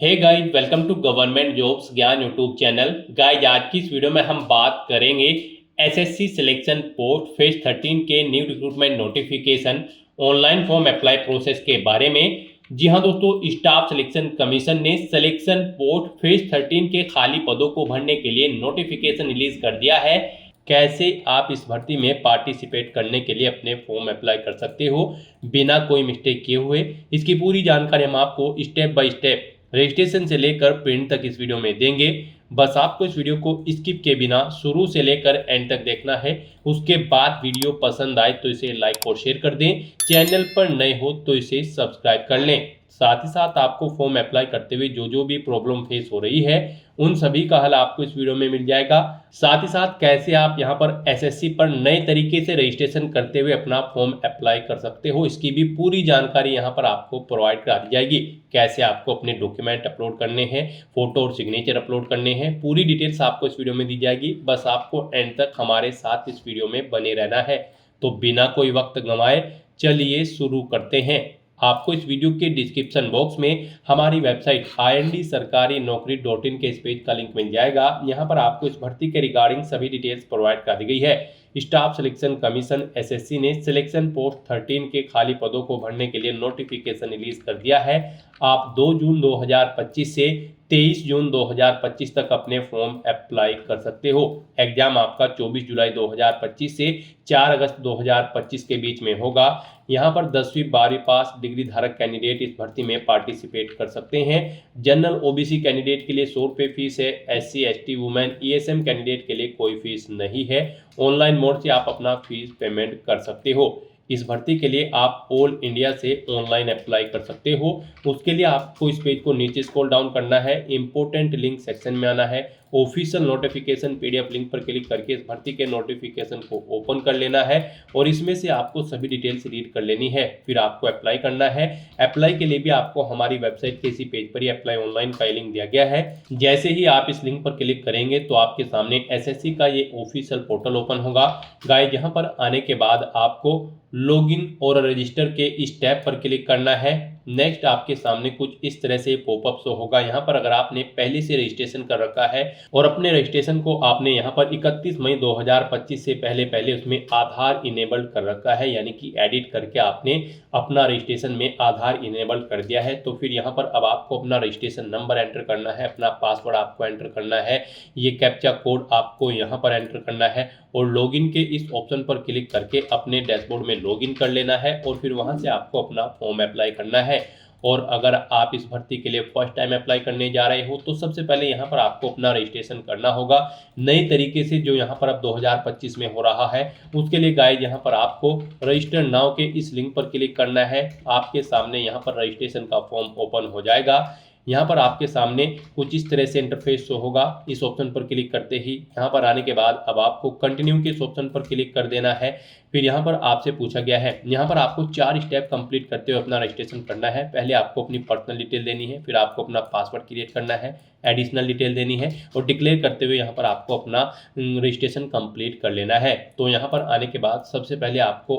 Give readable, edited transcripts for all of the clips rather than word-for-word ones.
Hey guys, welcome to government jobs Gyan YouTube channel. Guys, आज की इस वीडियो में हम बात करेंगे एसएससी सिलेक्शन पोस्ट फेज 13 के new recruitment notification online form apply process के बारे में। जी हाँ दोस्तों, स्टाफ सिलेक्शन कमीशन ने सिलेक्शन पोस्ट फेज 13 के खाली पदों को भरने के लिए नोटिफिकेशन रिलीज कर दिया है। कैसे आप इस भर्ती में पार्टिसिपेट करने के लिए अपने फॉर्म अप्लाई कर सकते हो बिना कोई मिस्टेक किए हुए, इसकी पूरी जानकारी हम आपको स्टेप बाय स्टेप रजिस्ट्रेशन से लेकर प्रिंट तक इस वीडियो में देंगे। बस आपको इस वीडियो को स्किप के बिना शुरू से लेकर एंड तक देखना है। उसके बाद वीडियो पसंद आए तो इसे लाइक और शेयर कर दें। चैनल पर नए हो तो इसे सब्सक्राइब कर लें। साथ ही साथ आपको फॉर्म अप्लाई करते हुए जो भी प्रॉब्लम फेस हो रही है उन सभी का हल आपको इस वीडियो में मिल जाएगा। साथ ही साथ कैसे आप यहां पर एसएससी पर नए तरीके से रजिस्ट्रेशन करते हुए अपना फॉर्म अप्लाई कर सकते हो, इसकी भी पूरी जानकारी यहां पर आपको प्रोवाइड करा दी जाएगी। कैसे आपको अपने डॉक्यूमेंट अपलोड करने हैं, फोटो और सिग्नेचर अपलोड करने हैं, पूरी डिटेल्स आपको इस वीडियो में दी जाएगी। बस आपको एंड तक हमारे साथ इस वीडियो में बने रहना है। तो बिना कोई वक्त गंवाए चलिए शुरू करते हैं। आपको इस वीडियो के डिस्क्रिप्शन बॉक्स में हमारी वेबसाइट IND-sarkari-naukri.in के इस पेज का लिंक मिल जाएगा। यहाँ पर आपको इस भर्ती के रिगार्डिंग सभी डिटेल्स प्रोवाइड कर दी गई है। स्टाफ सिलेक्शन कमीशन एसएससी ने सिलेक्शन पोस्ट 13 के खाली पदों को भरने के लिए नोटिफिकेशन रिलीज कर दिया है। आप 2 जून 2025 से 23 जून 2025 तक अपने फॉर्म अप्लाई कर सकते हो। एग्जाम आपका 24 जुलाई 2025 से 4 अगस्त 2025 के बीच में होगा। यहाँ पर 10वीं 12वीं पास डिग्री धारक कैंडिडेट इस भर्ती में पार्टिसिपेट कर सकते हैं। जनरल ओबीसी कैंडिडेट के लिए 100 रुपये फीस है। SC ST women ESM candidate के लिए कोई फीस नहीं है। ऑनलाइन मोड से आप अपना फीस पेमेंट कर सकते हो। इस भर्ती के लिए आप ऑल इंडिया से ऑनलाइन अप्लाई कर सकते हो। उसके लिए आपको इस पेज को नीचे स्क्रॉल डाउन करना है, इंपॉर्टेंट लिंक सेक्शन में आना है, ऑफिशियल नोटिफिकेशन PDF लिंक पर क्लिक करके इस भर्ती के नोटिफिकेशन को ओपन कर लेना है और इसमें से आपको सभी डिटेल्स रीड कर लेनी है। फिर आपको अप्लाई करना है। अप्लाई के लिए भी आपको हमारी वेबसाइट के इसी पेज पर ही अप्लाई ऑनलाइन का लिंक दिया गया है। जैसे ही आप इस लिंक पर क्लिक करेंगे तो आपके सामने एसएससी का ये ऑफिशियल पोर्टल ओपन होगा। गाइस, यहाँ पर आने के बाद आपको लॉगिन और रजिस्टर के इस टैब पर क्लिक करना है। नेक्स्ट आपके सामने कुछ इस तरह से पॉपअप शो होगा। यहाँ पर अगर आपने पहले से रजिस्ट्रेशन कर रखा है और अपने रजिस्ट्रेशन को आपने यहाँ पर 31 मई 2025 से पहले उसमें आधार इनेबल्ड कर रखा है, यानी कि एडिट करके आपने अपना रजिस्ट्रेशन में आधार इनेबल्ड कर दिया है, तो फिर यहाँ पर अब आपको अपना रजिस्ट्रेशन नंबर एंटर करना है, अपना पासवर्ड आपको एंटर करना है, ये कैप्चा कोड आपको यहाँ पर एंटर करना है और लॉगिन के इस ऑप्शन पर क्लिक करके अपने डैशबोर्ड में लॉगिन कर लेना है और फिर वहाँ से आपको अपना फॉर्म अप्लाई करना है। और अगर आप इस भर्ती के लिए फर्स्ट टाइम अप्लाई करने जा रहे हो तो सबसे पहले यहाँ पर आपको अपना रजिस्ट्रेशन करना होगा नए तरीके से, जो यहाँ पर अब 2025 में हो रहा है। उसके लिए गाइस, यहाँ पर आपको रजिस्टर नाउ के इस लिंक पर क्लिक करना है। आपके सामने यहाँ पर रजिस्ट्रेशन का फॉर्म ओपन हो जाएगा। यहाँ पर आपके सामने कुछ इस तरह से इंटरफेस शो होगा। इस ऑप्शन पर क्लिक करते ही यहाँ पर आने के बाद अब आपको कंटिन्यू के इस ऑप्शन पर क्लिक कर देना है। फिर यहाँ पर आपसे पूछा गया है, यहाँ पर आपको 4 स्टेप कंप्लीट करते हुए अपना रजिस्ट्रेशन करना है। पहले आपको अपनी पर्सनल डिटेल देनी है, फिर आपको अपना पासवर्ड क्रिएट करना है, एडिशनल डिटेल देनी है और डिक्लेयर करते हुए यहाँ पर आपको अपना रजिस्ट्रेशन कंप्लीट कर लेना है। तो यहाँ पर आने के बाद सबसे पहले आपको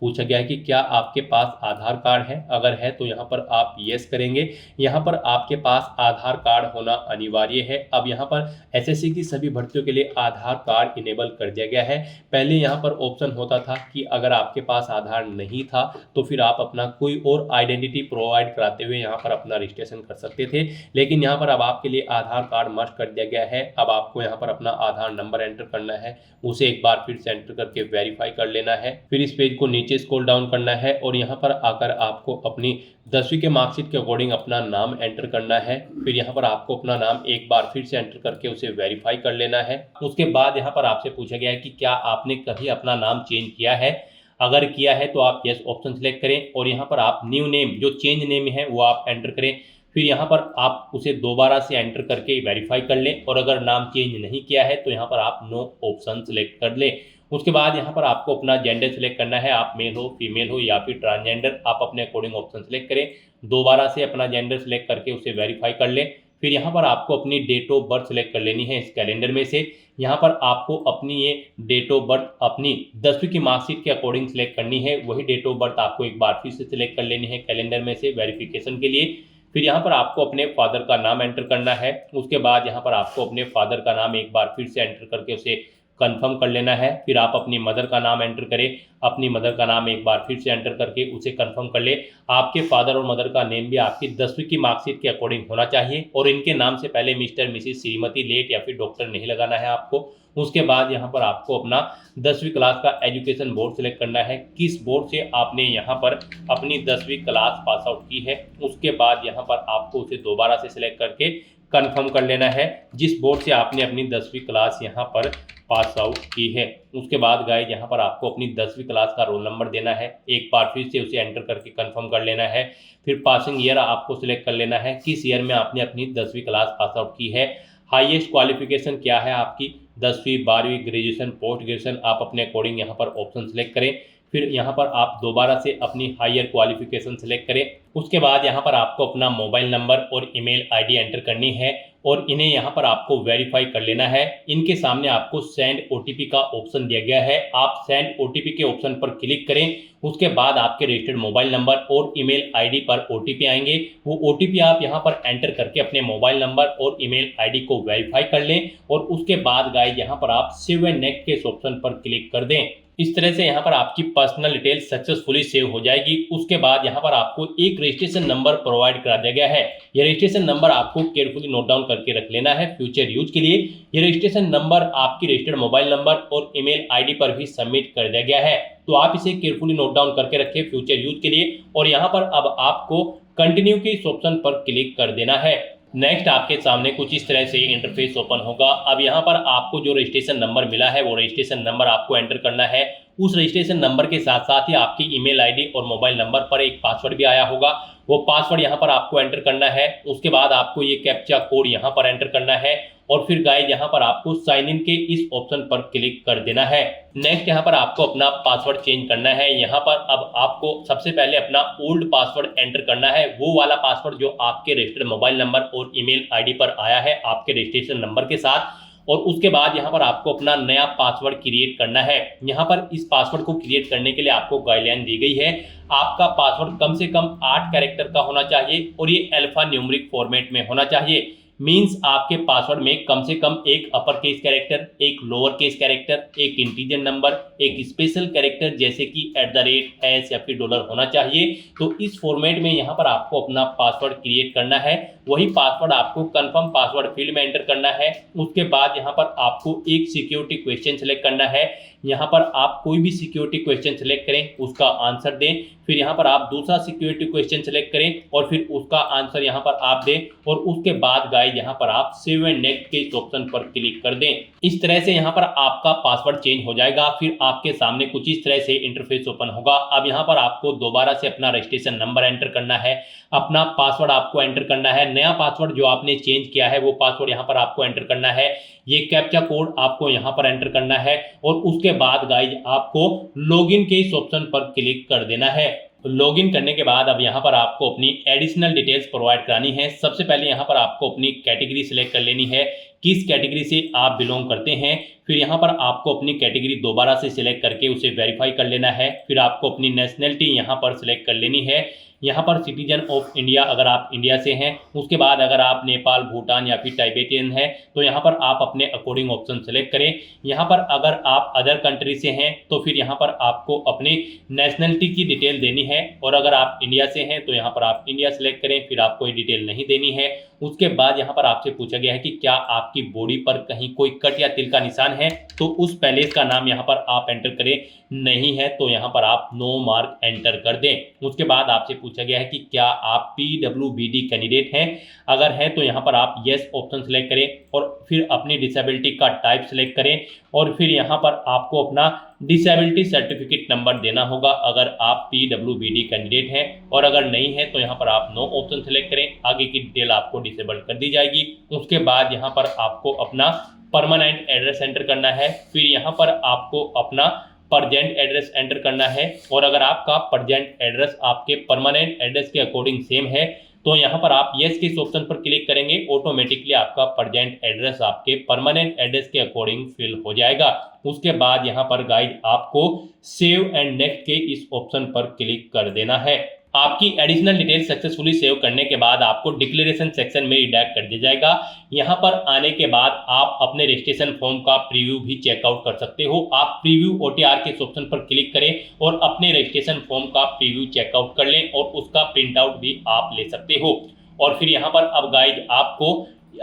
पूछा गया है कि क्या आपके पास आधार कार्ड है। अगर है तो यहाँ पर आप येस करेंगे। यहाँ पर आपके पास आधार कार्ड होना अनिवार्य है। अब यहाँ पर एसएससी की सभी भर्तियों के लिए आधार कार्ड इनेबल कर दिया गया है। पहले यहाँ पर ऑप्शन होता था कि अगर आपके पास आधार नहीं था तो फिर आप अपना कोई और आइडेंटिटी प्रोवाइड कराते हुए यहाँ पर अपना रजिस्ट्रेशन कर सकते थे, लेकिन यहाँ पर अब आपके लिए आधार कार्ड मस्ट कर दिया गया है। अब आपको यहाँ पर अपना आधार नंबर एंटर करना है, उसे एक बार फिर से एंटर करके वेरीफाई कर लेना है। फिर इस पेज को नीचे स्क्रॉल डाउन करना है और यहाँ पर आकर आपको अपनी 10वीं के मार्कशीट के अकॉर्डिंग अपना नाम एंटर करना है। फिर यहाँ पर आपको अपना नाम एक बार फिर से एंटर करके उसे वेरीफाई कर लेना है। उसके बाद यहाँ पर आपसे पूछा गया है कि क्या आपने कभी अपना नाम चेंज किया है। अगर किया है तो आप यस ऑप्शन सेलेक्ट करें और यहाँ पर आप न्यू नेम, जो चेंज नेम है वो आप एंटर करें। फिर यहाँ पर आप उसे दोबारा से एंटर करके वेरीफाई कर लें और अगर नाम चेंज नहीं किया है तो यहाँ पर आप नो ऑप्शन सेलेक्ट कर लें। उसके बाद यहाँ पर आपको अपना जेंडर सेलेक्ट करना है, आप मेल हो, फीमेल हो या फिर ट्रांसजेंडर, आप अपने अकॉर्डिंग ऑप्शन सेलेक्ट करें। दोबारा से अपना जेंडर सेलेक्ट करके उसे वेरीफाई कर लें। फिर यहाँ पर आपको अपनी डेट ऑफ बर्थ सेलेक्ट कर लेनी है इस कैलेंडर में से। यहाँ पर आपको अपनी ये डेट ऑफ बर्थ अपनी 10वीं की मार्कशीट के अकॉर्डिंग सेलेक्ट करनी है। वही डेट ऑफ बर्थ आपको एक बार फिर से सिलेक्ट कर लेनी है कैलेंडर में से वेरिफिकेशन के लिए। फिर यहाँ पर आपको अपने फादर का नाम एंटर करना है। उसके बाद यहाँ पर आपको अपने फादर का नाम एक बार फिर से एंटर करके उसे कंफर्म कर लेना है। फिर आप अपनी मदर का नाम एंटर करें, अपनी मदर का नाम एक बार फिर से एंटर करके उसे कंफर्म कर ले। आपके फादर और मदर का नेम भी आपकी 10वीं की मार्कशीट के अकॉर्डिंग होना चाहिए और इनके नाम से पहले मिस्टर, मिसिस, श्रीमती, लेट या फिर डॉक्टर नहीं लगाना है आपको। उसके बाद यहाँ पर आपको अपना 10वीं क्लास का एजुकेशन बोर्ड सेलेक्ट करना है, किस बोर्ड से आपने यहाँ पर अपनी 10वीं क्लास पास आउट की है। उसके बाद यहाँ पर आपको उसे दोबारा से सिलेक्ट करके कंफर्म कर लेना है जिस बोर्ड से आपने अपनी 10वीं क्लास यहाँ पर पास आउट की है। उसके बाद गाइस यहाँ पर आपको अपनी 10वीं क्लास का रोल नंबर देना है, एक बार फिर से उसे एंटर करके कंफर्म कर लेना है। फिर पासिंग ईयर आपको सिलेक्ट कर लेना है, किस ईयर में आपने अपनी 10वीं क्लास पास आउट की है। हाईएस्ट क्वालिफिकेशन क्या है आपकी, 10वीं, 12वीं, ग्रेजुएशन, पोस्ट ग्रेजुएशन, आप अपने अकॉर्डिंग यहाँ पर ऑप्शन सेलेक्ट करें। फिर यहाँ पर आप दोबारा से अपनी हायर क्वालिफिकेशन सेलेक्ट करें। उसके बाद यहाँ पर आपको अपना मोबाइल नंबर और ईमेल आईडी एंटर करनी है और इन्हें यहाँ पर आपको वेरीफाई कर लेना है। इनके सामने आपको सेंड ओटीपी का ऑप्शन दिया गया है, आप सेंड ओटीपी के ऑप्शन पर क्लिक करें। उसके बाद आपके रजिस्टर्ड मोबाइल नंबर और ईमेल आईडी पर ओटीपी आएंगे, वो ओटीपी आप यहाँ पर एंटर करके अपने मोबाइल नंबर और ईमेल आईडी को वेरीफाई कर लें और उसके बाद गाइस यहाँ पर आप सेव एंड नेक्स्ट के ऑप्शन पर क्लिक कर दें। इस तरह से यहाँ पर आपकी पर्सनल डिटेल सक्सेसफुली सेव हो जाएगी। उसके बाद यहाँ पर आपको एक रजिस्ट्रेशन नंबर प्रोवाइड करा दिया गया है, ये रजिस्ट्रेशन नंबर आपको केयरफुली नोट डाउन करके रख लेना है फ्यूचर यूज के लिए। ये रजिस्ट्रेशन नंबर आपकी रजिस्टर्ड मोबाइल नंबर और ईमेल आईडी पर भी सबमिट कर दिया गया है, तो आप इसे केयरफुली नोट डाउन करके रखें फ्यूचर यूज के लिए। और यहाँ पर अब आपको कंटिन्यू के इस ऑप्शन पर क्लिक कर देना है। नेक्स्ट आपके सामने कुछ इस तरह से इंटरफेस ओपन होगा। अब यहाँ पर आपको जो रजिस्ट्रेशन नंबर मिला है वो रजिस्ट्रेशन नंबर आपको एंटर करना है। उस रजिस्ट्रेशन नंबर के साथ साथ ही आपकी ईमेल आईडी और मोबाइल नंबर पर एक पासवर्ड भी आया होगा, वो पासवर्ड यहाँ पर आपको एंटर करना है। उसके बाद आपको ये कैप्चा कोड यहाँ पर एंटर करना है और फिर गाइस यहाँ पर आपको साइन इन के इस ऑप्शन पर क्लिक कर देना है। नेक्स्ट यहाँ पर आपको अपना पासवर्ड चेंज करना है। यहाँ पर अब आपको सबसे पहले अपना ओल्ड पासवर्ड एंटर करना है, वो वाला पासवर्ड जो आपके रजिस्टर्ड मोबाइल नंबर और ईमेल आईडी पर आया है आपके रजिस्ट्रेशन नंबर के साथ। और उसके बाद यहाँ पर आपको अपना नया पासवर्ड क्रिएट करना है। यहाँ पर इस पासवर्ड को क्रिएट करने के लिए आपको गाइडलाइन दी गई है, आपका पासवर्ड कम से कम 8 कैरेक्टर का होना चाहिए और ये अल्फा न्यूमेरिक फॉर्मेट में होना चाहिए। मींस आपके पासवर्ड में कम से कम एक अपर केस कैरेक्टर, एक लोअर केस कैरेक्टर, एक इंटीजर नंबर, एक स्पेशल कैरेक्टर जैसे कि @ या फिर डॉलर होना चाहिए। तो इस फॉर्मेट में यहाँ पर आपको अपना पासवर्ड क्रिएट करना है, वही पासवर्ड आपको कंफर्म पासवर्ड फील्ड में एंटर करना है। उसके बाद यहाँ पर आपको एक सिक्योरिटी क्वेश्चन सेलेक्ट करना है, यहाँ पर आप कोई भी सिक्योरिटी क्वेश्चन सेलेक्ट करें, उसका आंसर दें। फिर यहाँ पर आप दूसरा सिक्योरिटी क्वेश्चन सेलेक्ट करें और फिर उसका आंसर यहाँ पर आप दें और उसके बाद गाइस यहाँ पर आप सेव एंड नेक्स्ट के इस ऑप्शन पर क्लिक कर दें। इस तरह से यहाँ पर आपका पासवर्ड चेंज हो जाएगा। फिर आपके सामने कुछ इस तरह से इंटरफेस ओपन होगा। अब यहाँ पर आपको दोबारा से अपना रजिस्ट्रेशन नंबर एंटर करना है, अपना पासवर्ड आपको एंटर करना है, नया पासवर्ड जो आपने चेंज किया है वो पासवर्ड यहाँ पर आपको एंटर करना है, ये कैप्चा कोड आपको यहाँ पर एंटर करना है और उसके बाद गाइस आपको लॉगिन के इस ऑप्शन पर क्लिक कर देना है। लॉगिन करने के बाद अब यहाँ पर आपको अपनी एडिशनल डिटेल्स प्रोवाइड करानी है। सबसे पहले यहाँ पर आपको अपनी कैटेगरी सिलेक्ट कर लेनी है, किस कैटेगरी से आप बिलोंग करते हैं। फिर यहाँ पर आपको अपनी कैटेगरी दोबारा से सिलेक्ट करके उसे वेरीफाई कर लेना है। फिर आपको अपनी नेशनलिटी यहाँ पर सिलेक्ट कर लेनी है, यहाँ पर सिटीजन ऑफ इंडिया अगर आप इंडिया से हैं। उसके बाद अगर आप नेपाल, भूटान या फिर टाइबेटियन हैं तो यहाँ पर आप अपने अकॉर्डिंग ऑप्शन सेलेक्ट करें। यहाँ पर अगर आप अदर कंट्री से हैं तो फिर यहाँ पर आपको अपनी नेशनलिटी की डिटेल देनी है और अगर आप इंडिया से हैं तो यहाँ पर आप इंडिया सेलेक्ट करें, फिर आपको ये डिटेल नहीं देनी है। उसके बाद यहाँ पर आपसे पूछा गया है कि क्या आपकी बॉडी पर कहीं कोई कट या तिल का निशान है, तो उस पैलेस का नाम यहाँ पर आप एंटर करें, नहीं है तो यहाँ पर आप नो मार्क एंटर कर दें। उसके बाद आपसे पूछा गया है कि क्या आप PWBD कैंडिडेट हैं, अगर हैं तो यहाँ पर आप येस ऑप्शन सेलेक्ट करें और फिर अपनी डिसेबिलिटी का टाइप सेलेक्ट करें और फिर यहाँ पर आपको अपना डिसेबिलिटी सर्टिफिकेट नंबर देना होगा अगर आप PWBD कैंडिडेट हैं, और अगर नहीं है तो यहाँ पर आप नो ऑप्शन सेलेक्ट करें, आगे की डिटेल आपको डिसेबल कर दी जाएगी। उसके बाद यहाँ पर आपको अपना परमानेंट एड्रेस एंटर करना है, फिर यहाँ पर आपको अपना परजेंट एड्रेस एंटर करना है और अगर आपका परजेंट एड्रेस आपके परमानेंट एड्रेस के अकॉर्डिंग सेम है तो यहाँ पर आप येस के इस ऑप्शन पर क्लिक करेंगे, ऑटोमेटिकली आपका परजेंट एड्रेस आपके परमानेंट एड्रेस के अकॉर्डिंग फिल हो जाएगा। उसके बाद यहाँ पर गाइस आपको सेव एंड नेक्स्ट के इस ऑप्शन पर क्लिक कर देना है। आपकी एडिशनल डिटेल सक्सेसफुली सेव करने के बाद आपको डिक्लेरेशन सेक्शन में रिडायरेक्ट कर दिया जाएगा। यहाँ पर आने के बाद आप अपने रजिस्ट्रेशन फॉर्म का प्रीव्यू भी चेकआउट कर सकते हो। आप प्रीव्यू OTR के ऑप्शन पर क्लिक करें और अपने रजिस्ट्रेशन फॉर्म का प्रीव्यू चेकआउट कर लें और उसका प्रिंट आउट भी आप ले सकते हो। और फिर यहाँ पर अब गाइज आपको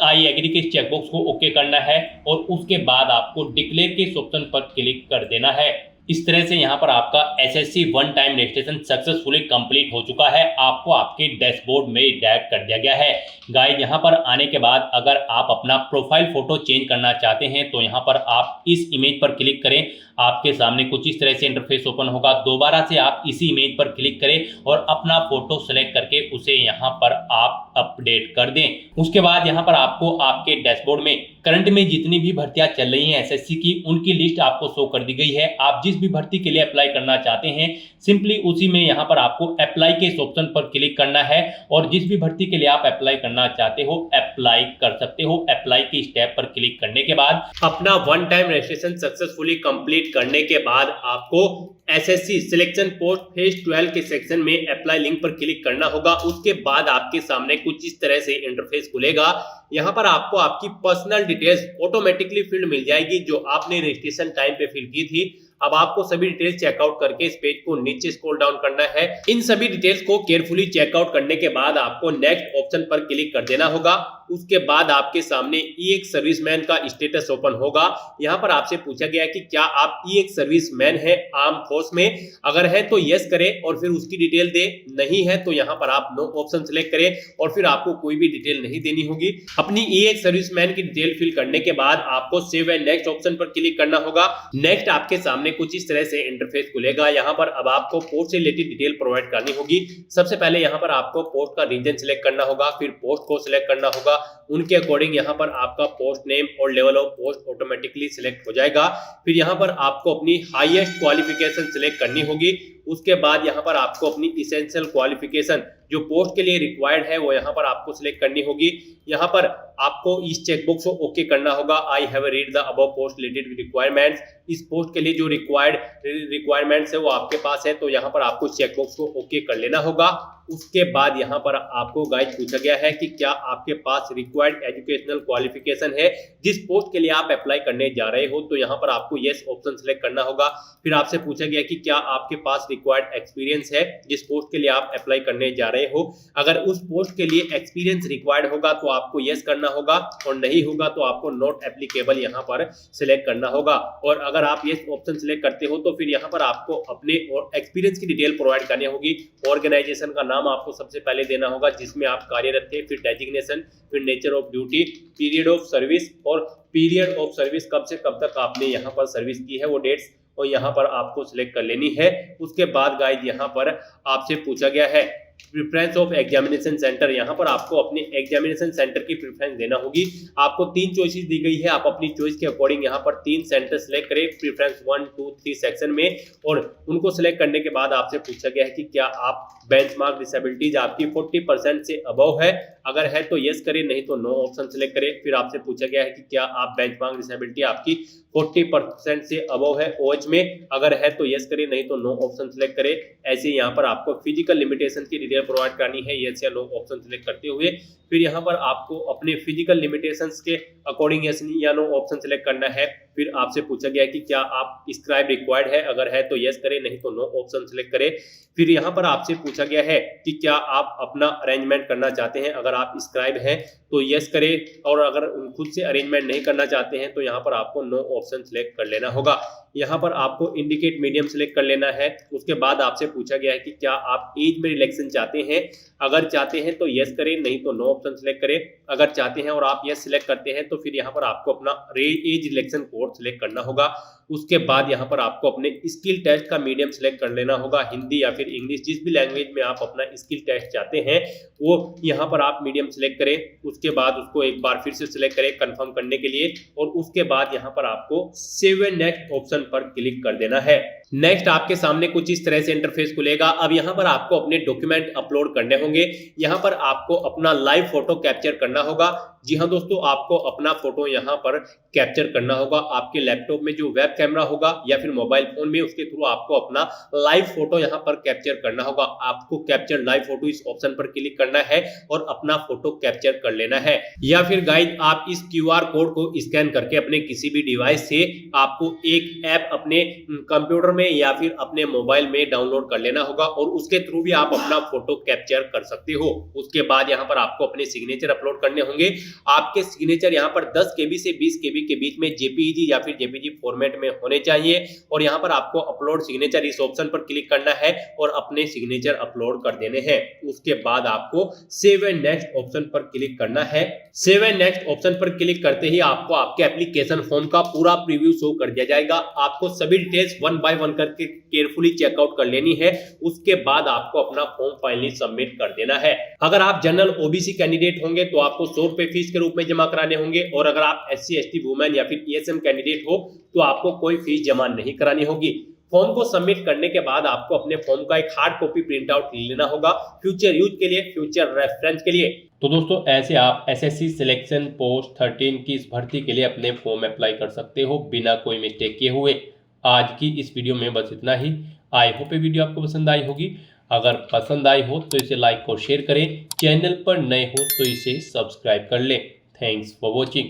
आई एग्री के चेकबॉक्स को ओके करना है और उसके बाद आपको डिक्लेयर के ऑप्शन पर क्लिक कर देना है। इस तरह से यहाँ पर आपका SSC one time registration successfully complete हो चुका है। आपको आपके डैशबोर्ड में डायरेक्ट कर दिया गया है। गाइस यहाँ पर आने के बाद अगर आप अपना प्रोफाइल फोटो चेंज करना चाहते हैं तो यहाँ पर आप इस इमेज पर क्लिक करें। आपके सामने कुछ इस तरह से इंटरफेस ओपन होगा। दोबारा से आप इसी इमेज पर क्लिक करें और अपना फोटो सेलेक्ट करके उसे यहाँ पर आप अपडेट कर दें। उसके बाद यहाँ पर आपको आपके डैशबोर्ड में करंट में जितनी भी भर्तियां चल रही हैं SSC की, उनकी लिस्ट आपको शो कर दी गई है। आप जिस भी भर्ती के लिए अप्लाई करना चाहते हैं सिंपली उसी में यहाँ पर आपको अप्लाई के ऑप्शन पर क्लिक करना है और जिस भी भर्ती के लिए आप अप्लाई करना चाहते हो अप्लाई कर सकते हो। अप्लाई की स्टेप पर क्लिक करने के बाद अपना one time registration successfully complete करने के बाद आपको SSC सिलेक्शन पोस्ट फेज 12 के सेक्शन में अप्लाई लिंक पर क्लिक करना होगा। उसके बाद आपके सामने कुछ इस तरह से इंटरफेस खुलेगा। यहाँ पर आपको आपकी पर्सनल डिटेल्स ऑटोमेटिकली फिल मिल जाएगी जो आपने रजिस्ट्रेशन टाइम पे फिल की थी। अब आपको सभी डिटेल्स चेकआउट करके इस पेज को नीचे स्क्रॉल डाउन करना है। इन सभी डिटेल्स को केयरफुली चेकआउट करने के बाद आपको नेक्स्ट ऑप्शन पर क्लिक कर देना होगा। उसके बाद आपके सामने ई सर्विसमैन का स्टेटस ओपन होगा। यहाँ पर आपसे पूछा गया है कि क्या आप ई सर्विसमैन है आर्म फोर्स में, अगर है तो यस करें और फिर उसकी डिटेल दे, नहीं है तो यहाँ पर आप नो ऑप्शन सिलेक्ट करें और फिर आपको कोई भी डिटेल नहीं देनी होगी। अपनी ई सर्विसमैन की डिटेल फिल करने के बाद आपको सेव एंड नेक्स्ट ऑप्शन पर क्लिक करना होगा। नेक्स्ट आपके सामने कुछ इस तरह से इंटरफेस खुलेगा। यहाँ पर अब आपको पोस्ट से रिलेटेड डिटेल प्रोवाइड करनी होगी। सबसे पहले यहाँ पर आपको पोस्ट का रीजन सिलेक्ट करना होगा, फिर पोस्ट को सिलेक्ट करना होगा। उनके अकॉर्डिंग यहाँ पर आपका पोस्ट नेम और level of post automatically select हो जाएगा। फिर यहाँ पर आपको अपनी हाईएस्ट क्वालिफिकेशन सिलेक्ट करनी होगी। उसके बाद यहाँ पर आपको अपनी इसेंशियल क्वालिफिकेशन जो पोस्ट के लिए रिक्वायर्ड है वो यहाँ पर आपको सिलेक्ट करनी होगी। यहाँ पर आपको इस चेकबॉक्स को ओके करना होगा। I have read the above post related requirements. इस पोस्ट के लिए जो रिक्वायरमेंट्स है वो आपके पास है तो यहाँ पर आपको चेकबॉक्स को ओके कर लेना होगा। उसके बाद यहाँ पर आपको गाइड पूछा गया है कि क्या आपके पास रिक्वायर्ड एजुकेशनल क्वालिफिकेशन है जिस पोस्ट के लिए आप अप्लाई करने जा रहे हो, तो यहाँ पर आपको यस ऑप्शन सिलेक्ट करना होगा। फिर आपसे पूछा गया कि क्या आपके पास रिक्वायर्ड एक्सपीरियंस है जिस पोस्ट के लिए आप अप्लाई करने जा रहे हो। अगर उस पोस्ट के लिए एक्सपीरियंस रिक्वायर्ड होगा तो आपको यस करना होगा और नहीं होगा तो आपको नॉट एप्लीकेबल यहाँ पर सिलेक्ट करना होगा। और अगर आप यस ऑप्शन सिलेक्ट करते हो तो फिर यहाँ पर आपको अपने एक्सपीरियंस की डिटेल प्रोवाइड करनी होगी। ऑर्गेनाइजेशन का नाम आपको सबसे पहले देना होगा जिसमें आप कार्यरत थे, फिर डेजिग्नेशन, फिर nature of duty, period of service और पीरियड ऑफ सर्विस कब से कब तक आपने यहाँ पर सर्विस की है वो डेट्स और यहाँ पर आपको सिलेक्ट कर लेनी है। उसके बाद गाइड यहाँ पर आपसे पूछा गया है प्रेफरेंस ऑफ एग्जामिनेशन सेंटर। यहाँ पर आपको अपने एग्जामिनेशन सेंटर की प्रेफरेंस देना होगी। आपको 3 चॉइसेस दी गई है, आप अपनी चॉइस के अकॉर्डिंग यहाँ पर 3 सेंटर सिलेक्ट करें प्रेफरेंस 1, 2, 3 सेक्शन में। और उनको सिलेक्ट करने के बाद आपसे पूछा गया है कि क्या आप बेंचमार्क डिसेबिलिटीज आपकी 40% से अबव है, अगर है तो यस करें, नहीं तो नो ऑप्शन सिलेक्ट करें। फिर आपसे पूछा गया है कि क्या आप बेंचमार्क डिसेबिलिटी आपकी 40% से अबव है OH में, अगर है तो यस करें, नहीं तो नो ऑप्शन सिलेक्ट करें। ऐसे यहाँ पर आपको फिजिकल लिमिटेशन की डिटेल प्रोवाइड करनी है, यस या नो ऑप्शन सिलेक्ट करते हुए। फिर यहाँ पर आपको अपने फिजिकल लिमिटेशंस के अकॉर्डिंग यस या नो ऑप्शन सिलेक्ट करना है। फिर आपसे पूछा गया है कि क्या आप स्क्राइब रिक्वायर्ड है, अगर है तो यस करें, नहीं तो नो ऑप्शन सिलेक्ट करें। फिर यहाँ पर आपसे पूछा गया है कि क्या आप अपना अरेंजमेंट करना चाहते हैं, अगर आप स्क्राइब हैं तो यस करें और अगर खुद से अरेंजमेंट नहीं करना चाहते हैं तो यहाँ पर आपको नो ऑप्शन सिलेक्ट कर लेना होगा। यहाँ पर आपको इंडिकेट मीडियम सिलेक्ट कर लेना है। उसके बाद आपसे पूछा गया है कि क्या आप एज में रिलैक्सेशन चाहते हैं, अगर चाहते हैं तो यस करें, नहीं तो नो ऑप्शन सिलेक्ट करें। अगर चाहते हैं और आप यस सिलेक्ट करते हैं तो फिर यहाँ पर आपको अपना एज रिलैक्सेशन कोड सिलेक्ट करना होगा। उसके बाद यहाँ पर आपको अपने स्किल टेस्ट का मीडियम सिलेक्ट कर लेना होगा, हिंदी या फिर इंग्लिश, जिस भी लैंग्वेज में आप अपना स्किल टेस्ट चाहते हैं वो यहाँ पर आप मीडियम सिलेक्ट करें। उसके बाद उसको एक बार फिर से सिलेक्ट करें कंफर्म करने के लिए और उसके बाद यहाँ पर आपको सेव एंड नेक्स्ट ऑप्शन पर क्लिक कर देना है। नेक्स्ट आपके सामने कुछ इस तरह से इंटरफेस खुलेगा। अब यहाँ पर आपको अपने डॉक्यूमेंट अपलोड करने होंगे। यहाँ पर आपको अपना लाइव फोटो कैप्चर करना होगा। जी हाँ दोस्तों, आपको अपना फोटो यहाँ पर कैप्चर करना होगा। आपके लैपटॉप में जो वेब कैमरा होगा या फिर मोबाइल फोन में, उसके थ्रू आपको अपना लाइव फोटो यहाँ पर कैप्चर करना होगा। आपको कैप्चर लाइव फोटो इस ऑप्शन पर क्लिक करना है और अपना फोटो कैप्चर कर लेना है। या फिर गाइस आप इस क्यूआर कोड को स्कैन करके अपने किसी भी डिवाइस से आपको एक ऐप अपने कंप्यूटर में या फिर अपने मोबाइल में डाउनलोड कर लेना होगा और उसके थ्रू भी आप अपना फोटो कैप्चर कर सकते हो। उसके बाद यहाँ पर आपको अपने सिग्नेचर अपलोड करने होंगे। आपके सिग्नेचर यहाँ पर 10 केबी से 20 केबी के बीच में जेपीईजी या फिर जेपीजी फॉर्मेट में होने चाहिए और यहाँ पर आपको अपलोड सिग्नेचर इस ऑप्शन पर क्लिक करना है और अपने सिग्नेचर अपलोड कर देने हैं। उसके बाद आपको सेव एंड नेक्स्ट ऑप्शन पर क्लिक करना है। सेव एंड नेक्स्ट ऑप्शन पर क्लिक करते ही आपको आपके एप्लीकेशन फॉर्म का पूरा प्रीव्यू शो कर दिया जाएगा। आपको सभी डिटेल्स वन बाय वन करके केयरफुली चेकआउट कर लेनी है। उसके बाद आपको अपना फॉर्म फाइनली सबमिट कर देना है। अगर आप जनरल ओबीसी कैंडिडेट होंगे तो आपको 100 रुपए फीस के रूप में जमा कराने होंगे और अगर आप एससी एसटी वुमेन या फिर ईएसएम कैंडिडेट हो तो आपको कोई फीस जमा नहीं करानी होगी। फॉर्म को सबमिट करने के बाद आपको अपने फॉर्म का एक हार्ड कॉपी प्रिंट आउट लेना होगा फ्यूचर यूज के लिए, फ्यूचर रेफरेंस के लिए। तो दोस्तों ऐसे आप एसएससी सिलेक्शन पोस्ट 13 की इस भर्ती के लिए अपने फॉर्म अप्लाई कर सकते हो बिना कोई मिस्टेक किए हुए। आज की इस वीडियो में बस इतना ही। आई होप ये वीडियो आपको पसंद आई होगी। अगर पसंद आई हो तो इसे लाइक और शेयर करें। चैनल पर नए हो तो इसे सब्सक्राइब कर लें। Thanks for watching.